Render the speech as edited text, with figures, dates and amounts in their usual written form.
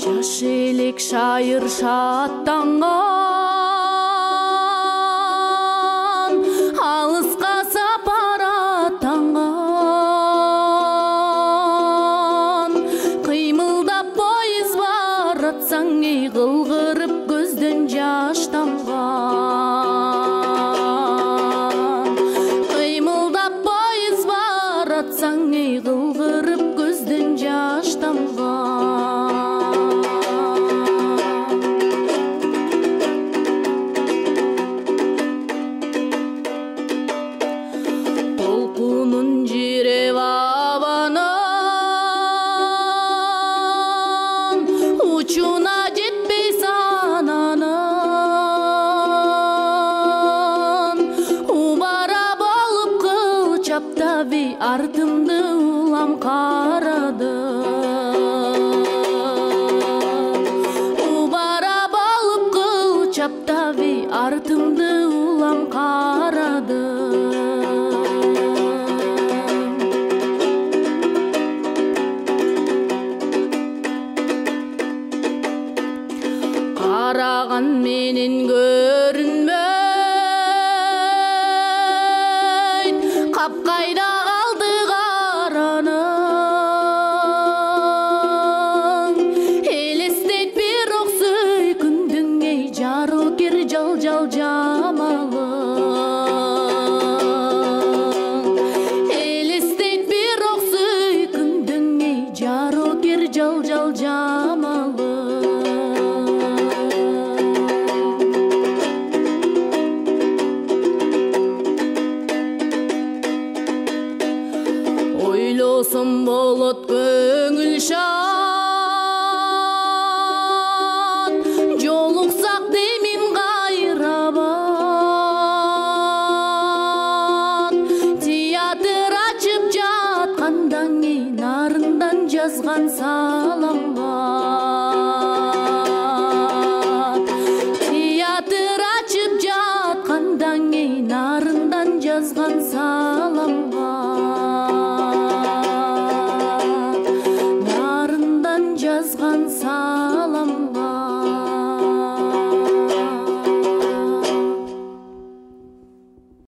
Жаш элек шайыр шаттанган, алыска сапар аттанган. Кыймылдап поезд баратсаң, эй кылгырып көздөн жаш тамган. Кыймылдап поезд баратсаң, эй кылгырып көздөн жаш тамган. Толкунун жиреп абанын, учуна жетпей сананын. Убара болуп кыл чаптаби, артымды улам карады. Убара болуп кыл чаптаби, артымды улам карады. Караган менен көрүнбөйт, капкайда калды караның. Элестейт бир ок сүйкүндүң, эй жарылкер жал жамалың. Элестейт бир ок сүйкүндүң, эй жарылкер жал жамалың. Ойлосом болот көңүл шат,